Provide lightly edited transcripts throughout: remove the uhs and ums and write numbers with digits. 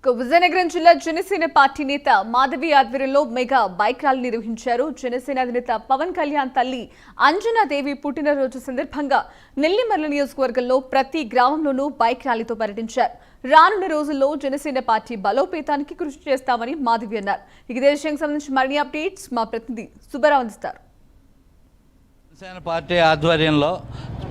విజయనగరం జిల్లా జనసేన పార్టీ నేత మాధవి ఆధ్వర్యంలో మెగా బైక్ ర్యాలీ నిర్వహించారు. జనసేన అధినేత పవన్ కళ్యాణ్ తల్లి అంజనాదేవి పుట్టినరోజు సందర్భంగా నెల్లిమర్ల నియోజకవర్గంలో ప్రతి గ్రామంలోనూ బైక్ ర్యాలీతో పర్యటించారు. రానున్న రోజుల్లో జనసేన పార్టీ బలోపేతానికి కృషి చేస్తామని మాధవి అన్నారు. ఇదే విషయానికి సంబంధించి మరిన్ని అప్డేట్స్ మా ప్రతినిధి సుబ్బారావు అందిస్తారు. జనసేన పార్టీ ఆధ్వర్యంలో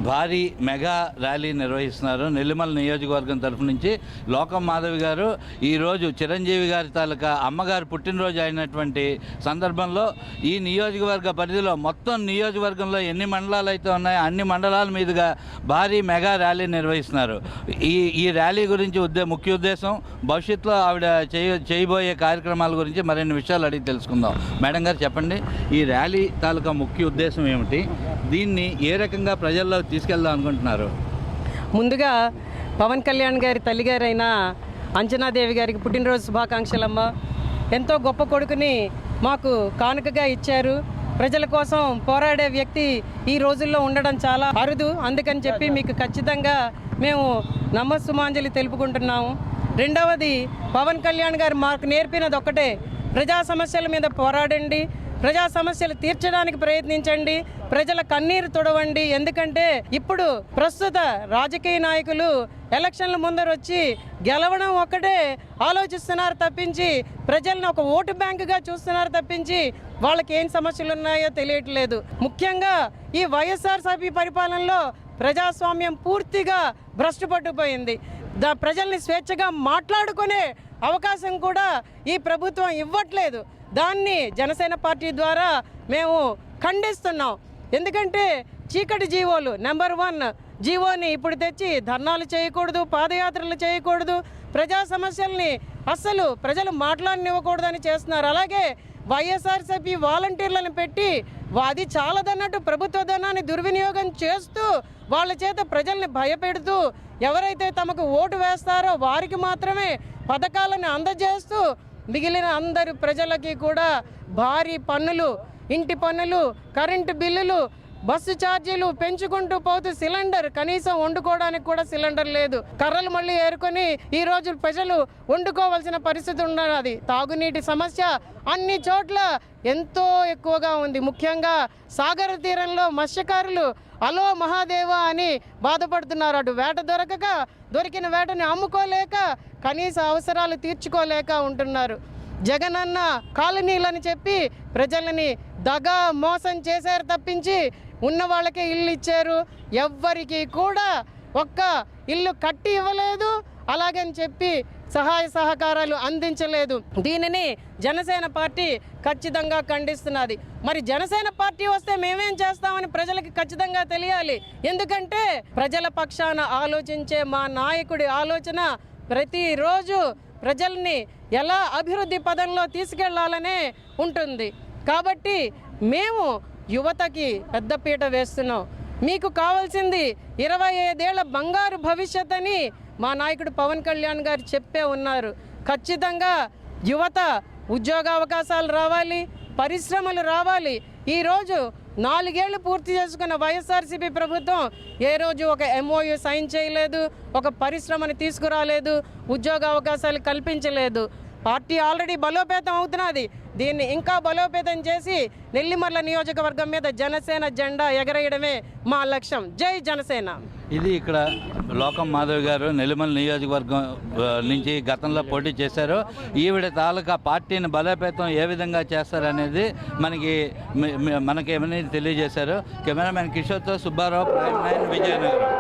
భారీ మెగా ర్యాలీ నిర్వహిస్తున్నారు. నెల్లిమల నియోజకవర్గం తరఫు నుంచి లోకం మాధవి గారు ఈరోజు చిరంజీవి గారి తాలూకా అమ్మగారు పుట్టినరోజు అయినటువంటి సందర్భంలో ఈ నియోజకవర్గ పరిధిలో మొత్తం నియోజకవర్గంలో ఎన్ని మండలాలు అయితే ఉన్నాయో అన్ని మండలాల మీదుగా భారీ మెగా ర్యాలీ నిర్వహిస్తున్నారు. ఈ ర్యాలీ గురించి ముఖ్య ఉద్దేశం భవిష్యత్తులో ఆవిడ చేయబోయే కార్యక్రమాల గురించి మరిన్ని విషయాలు అడిగి తెలుసుకుందాం. మేడం గారు చెప్పండి, ఈ ర్యాలీ తాలూకా ముఖ్య ఉద్దేశం ఏమిటి? దీన్ని ఏ రకంగా ప్రజల్లో తీసుకెళ్దాం అనుకుంటున్నారు? ముందుగా పవన్ కళ్యాణ్ గారి తల్లిగారైన అంజనాదేవి గారికి పుట్టినరోజు శుభాకాంక్షలమ్మ. ఎంతో గొప్ప కొడుకుని మాకు కానుకగా ఇచ్చారు. ప్రజల కోసం పోరాడే వ్యక్తి ఈ రోజుల్లో ఉండడం చాలా అరుదు. అందుకని చెప్పి మీకు ఖచ్చితంగా మేము నమస్సుమాంజలి తెలుపుకుంటున్నాము. రెండవది, పవన్ కళ్యాణ్ గారు మాకు నేర్పినది ఒక్కటే, ప్రజా సమస్యల మీద పోరాడండి, ప్రజా సమస్యలు తీర్చడానికి ప్రయత్నించండి, ప్రజల కన్నీరు తుడవండి. ఎందుకంటే ఇప్పుడు ప్రస్తుత రాజకీయ నాయకులు ఎలక్షన్ల ముందర వచ్చి గెలవడం ఒక్కటే ఆలోచిస్తున్నారు తప్పించి ప్రజలను ఒక ఓటు బ్యాంకుగా చూస్తున్నారు తప్పించి వాళ్ళకి ఏం సమస్యలు ఉన్నాయో తెలియట్లేదు. ముఖ్యంగా ఈ వైఎస్ఆర్సీపీ పరిపాలనలో ప్రజాస్వామ్యం పూర్తిగా భ్రష్టు పట్టుకుపోయింది. ప్రజల్ని స్వేచ్ఛగా మాట్లాడుకునే అవకాశం కూడా ఈ ప్రభుత్వం ఇవ్వట్లేదు. దాన్ని జనసేన పార్టీ ద్వారా మేము ఖండిస్తున్నాం. ఎందుకంటే చీకటి జీవోలు నెంబర్ 1 జీవోని ఇప్పుడు తెచ్చి ధర్నాలు చేయకూడదు, పాదయాత్రలు చేయకూడదు, ప్రజా సమస్యల్ని అస్సలు ప్రజలు మాట్లాడనివ్వకూడదని చేస్తున్నారు. అలాగే వైఎస్ఆర్సీపీ వాలంటీర్లను పెట్టి అది చాలదన్నట్టు ప్రభుత్వ ధనాన్ని దుర్వినియోగం చేస్తూ వాళ్ళ చేత ప్రజల్ని భయపెడుతూ ఎవరైతే తమకు ఓటు వేస్తారో వారికి మాత్రమే పథకాలను అందజేస్తూ మిగిలిన అందరి ప్రజలకి కూడా భారీ పన్నులు, ఇంటి పన్నులు, కరెంటు బిల్లులు, బస్సు ఛార్జీలు పెంచుకుంటూ పోతూ సిలిండర్ కనీసం వండుకోవడానికి కూడా సిలిండర్ లేదు. కర్రలు మళ్ళీ ఏరుకొని ఈ రోజు ప్రజలు వండుకోవాల్సిన పరిస్థితి ఉన్నది. తాగునీటి సమస్య అన్ని చోట్ల ఎంతో ఎక్కువగా ఉంది. ముఖ్యంగా సాగర తీరంలో మత్స్యకారులు అలో మహాదేవ అని బాధపడుతున్నారు. అటు వేట దొరకక, దొరికిన వేటని అమ్ముకోలేక, కనీస అవసరాలు తీర్చుకోలేక ఉంటున్నారు. జగనన్న కాలనీలని చెప్పి ప్రజలని దగా మోసం చేశారు తప్పించి ఉన్న వాళ్ళకే ఇల్లు ఇచ్చారు. ఎవ్వరికి కూడా ఒక్క ఇల్లు కట్టి ఇవ్వలేదు. అలాగని చెప్పి సహాయ సహకారాలు అందించలేదు. దీనిని జనసేన పార్టీ ఖచ్చితంగా ఖండిస్తున్నది. మరి జనసేన పార్టీ వస్తే మేమేం చేస్తామని ప్రజలకి ఖచ్చితంగా తెలియాలి. ఎందుకంటే ప్రజల పక్షాన ఆలోచించే మా నాయకుడి ఆలోచన ప్రతిరోజు ప్రజల్ని ఎలా అభివృద్ధి పదంలో తీసుకెళ్లాలనే ఉంటుంది. కాబట్టి మేము యువతకి పెద్దపీట వేస్తున్నాం. మీకు కావాల్సింది 25 ఏళ్ల బంగారు భవిష్యత్ అని మా నాయకుడు పవన్ కళ్యాణ్ గారు చెప్పే ఉన్నారు. ఖచ్చితంగా యువత ఉద్యోగ అవకాశాలు రావాలి, పరిశ్రమలు రావాలి. ఈరోజు 4 ఏళ్లు పూర్తి చేసుకున్న వైఎస్ఆర్సీపీ ప్రభుత్వం ఏ రోజు ఒక MOU సైన్ చేయలేదు, ఒక పరిశ్రమని తీసుకురాలేదు, ఉద్యోగ అవకాశాలు కల్పించలేదు. పార్టీ ఆల్రెడీ బలోపేతం అవుతున్నది. దీన్ని ఇంకా బలోపేతం చేసి నెల్లిమర్ల నియోజకవర్గం మీద జనసేన జెండా ఎగరేయడమే మా లక్ష్యం. జై జనసేన. ఇది ఇక్కడ లోకం మాధవి గారు నెల్లిమల నియోజకవర్గం నుంచి గతంలో పోటీ చేశారు. ఈవిడ తాలూకా పార్టీని బలోపేతం ఏ విధంగా చేస్తారనేది మనకేమని తెలియజేశారు. కెమెరామెన్ కిషోర్తో సుబ్బారావు, ప్రైమ్ 9 విజయనగరం.